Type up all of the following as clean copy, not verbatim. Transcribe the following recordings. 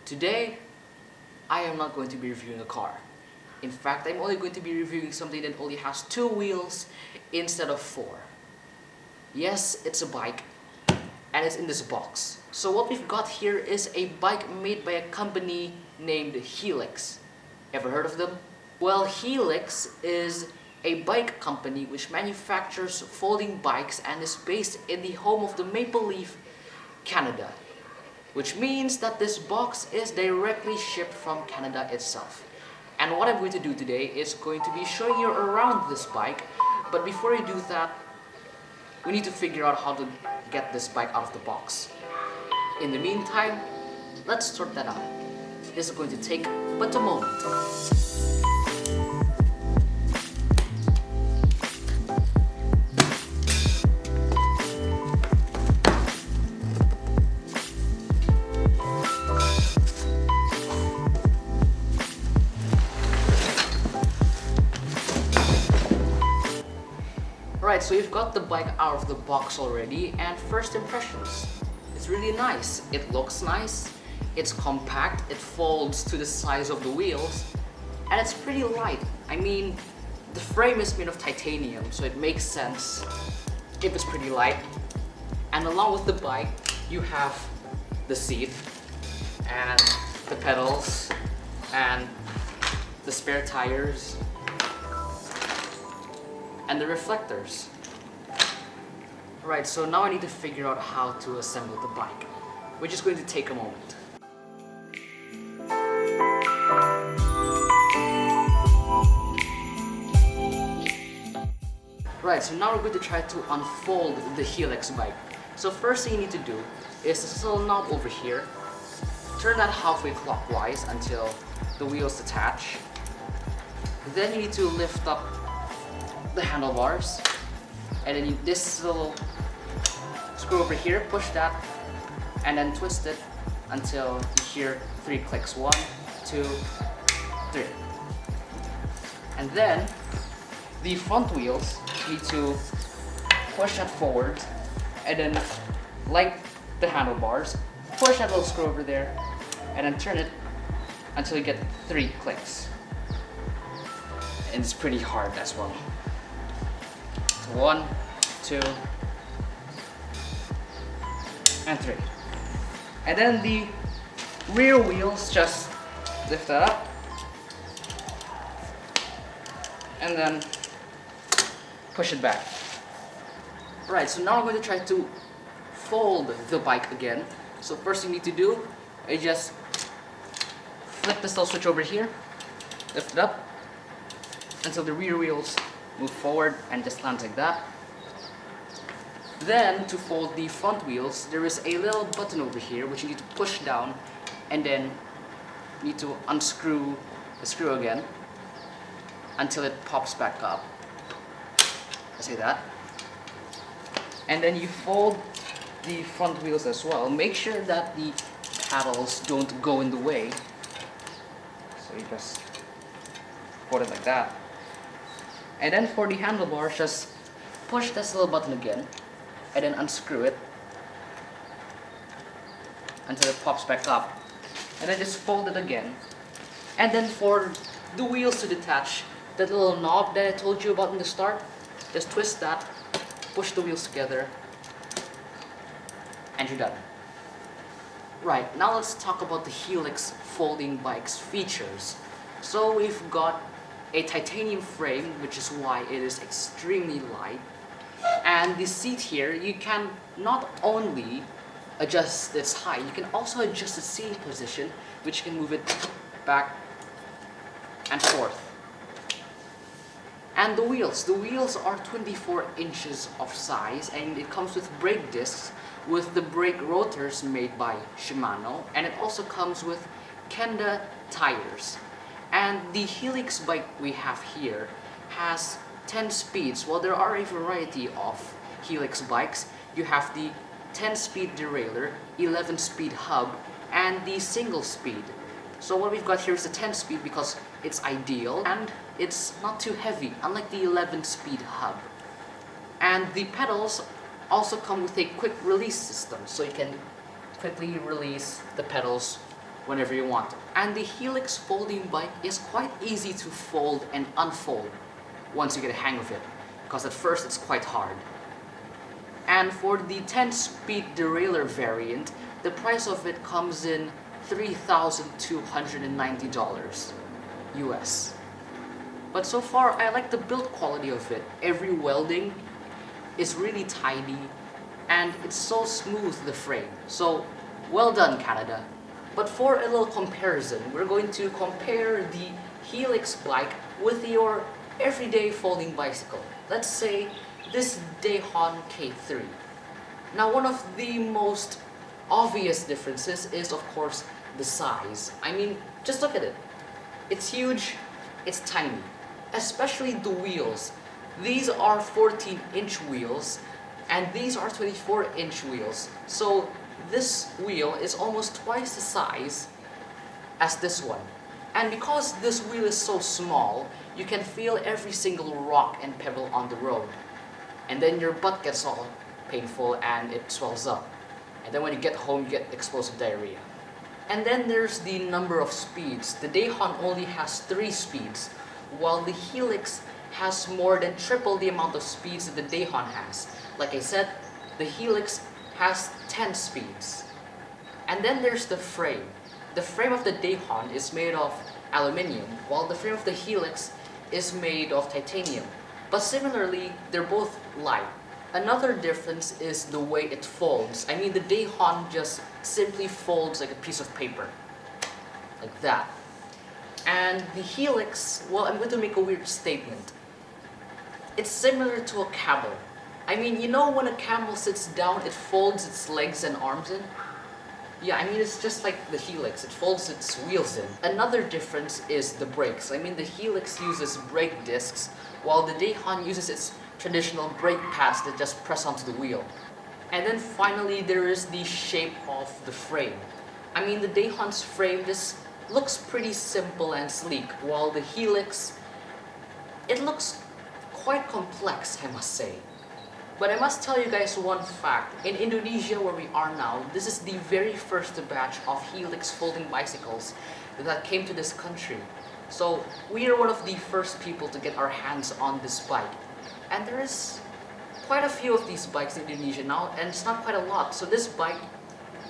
Today, I am not going to be reviewing a car. In fact, I'm only going to be reviewing something that only has 2 wheels instead of 4. Yes, it's a bike, and it's in this box. So what we've got here is a bike made by a company named Helix. Ever heard of them? Well, Helix is a bike company which manufactures folding bikes and is based in the home of the Maple Leaf, Canada. Which means that this box is directly shipped from Canada itself. And what I'm going to do today is going to be showing you around this bike. But before I do that, we need to figure out how to get this bike out of the box. In the meantime, let's sort that out. This is going to take but a moment. Alright, so you've got the bike out of the box already, and first impressions. It's really nice. It looks nice, it's compact, it folds to the size of the wheels, and it's pretty light. I mean, the frame is made of titanium, so it makes sense if it's pretty light. And along with the bike, you have the seat, and the pedals, and the spare tires, and the reflectors. Right, so now I need to figure out how to assemble the bike, which is going to take a moment. Right, so now we're going to try to unfold the Helix bike. So first thing you need to do is this little knob over here. Turn that halfway clockwise until the wheels detach. Then you need to lift up the handlebars, and then this little screw over here, push that, and then twist it until you hear 3 clicks. 1, 2, 3. And then the front wheels need to push that forward, and then like the handlebars, push that little screw over there, and then turn it until you get 3 clicks. And it's pretty hard as well. 1, 2, and 3. And then the rear wheels, just lift that up and then push it back. Right, so now I'm going to try to fold the bike again. So first thing you need to do is just flip this little switch over here, lift it up until the rear wheels move forward and just land like that. Then to fold the front wheels, there is a little button over here which you need to push down, and then you need to unscrew the screw again until it pops back up. Just like that. And then you fold the front wheels as well. Make sure that the paddles don't go in the way. So you just fold it like that. And then for the handlebars, just push this little button again and then unscrew it until it pops back up. And then just fold it again. And then for the wheels to detach, that little knob that I told you about in the start, just twist that, push the wheels together, and you're done. Right, now let's talk about the Helix Folding Bike's features. So we've got a titanium frame, which is why it is extremely light. And the seat here, you can not only adjust its height, you can also adjust the seating position, which can move it back and forth. And the wheels are 24 inches of size, and it comes with brake discs with the brake rotors made by Shimano, and it also comes with Kenda tires. And the Helix bike we have here has 10 speeds. Well, there are a variety of Helix bikes. You have the 10-speed derailleur, 11-speed hub, and the single speed. So what we've got here is the 10-speed because it's ideal and it's not too heavy, unlike the 11-speed hub. And the pedals also come with a quick release system, so you can quickly release the pedals whenever you want. And the Helix Folding Bike is quite easy to fold and unfold once you get a hang of it, because at first it's quite hard. And for the 10-speed derailleur variant, the price of it comes in $3,290 US. But so far, I like the build quality of it. Every welding is really tidy, and it's so smooth, the frame. So, well done, Canada. But for a little comparison, we're going to compare the Helix bike with your everyday folding bicycle. Let's say this Dayhan K3. Now, one of the most obvious differences is, of course, the size. I mean, just look at it. It's huge, it's tiny. Especially the wheels. These are 14-inch wheels, and these are 24-inch wheels. So this wheel is almost twice the size as this one. And because this wheel is so small, you can feel every single rock and pebble on the road. And then your butt gets all painful and it swells up. And then when you get home, you get explosive diarrhea. And then there's the number of speeds. The Dayhan only has 3 speeds, while the Helix has more than triple the amount of speeds that the Dayhan has. Like I said, the Helix has 10 speeds. And then there's the frame. The frame of the Dayhan is made of aluminium, while the frame of the Helix is made of titanium. But similarly, they're both light. Another difference is the way it folds. I mean, the Dayhan just simply folds like a piece of paper. Like that. And the Helix, well, I'm going to make a weird statement. It's similar to a camel. I mean, you know when a camel sits down, it folds its legs and arms in? Yeah, I mean, it's just like the Helix. It folds its wheels in. Another difference is the brakes. I mean, the Helix uses brake discs, while the Dayhan uses its traditional brake pads that just press onto the wheel. And then finally, there is the shape of the frame. I mean, the Dayhan's frame just looks pretty simple and sleek, while the Helix, it looks quite complex, I must say. But I must tell you guys one fact. In Indonesia, where we are now, this is the very first batch of Helix folding bicycles that came to this country. So we are one of the first people to get our hands on this bike. And there is quite a few of these bikes in Indonesia now, and it's not quite a lot. So this bike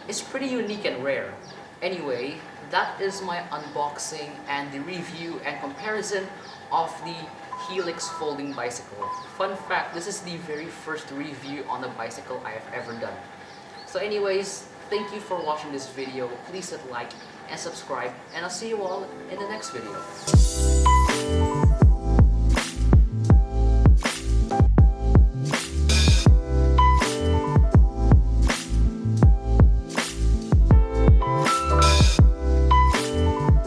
is pretty unique and rare. Anyway, that is my unboxing and the review and comparison of the Helix folding bicycle. Fun fact, this is the very first review on a bicycle I have ever done. So anyways, thank you for watching this video. Please hit like and subscribe, and I'll see you all in the next video.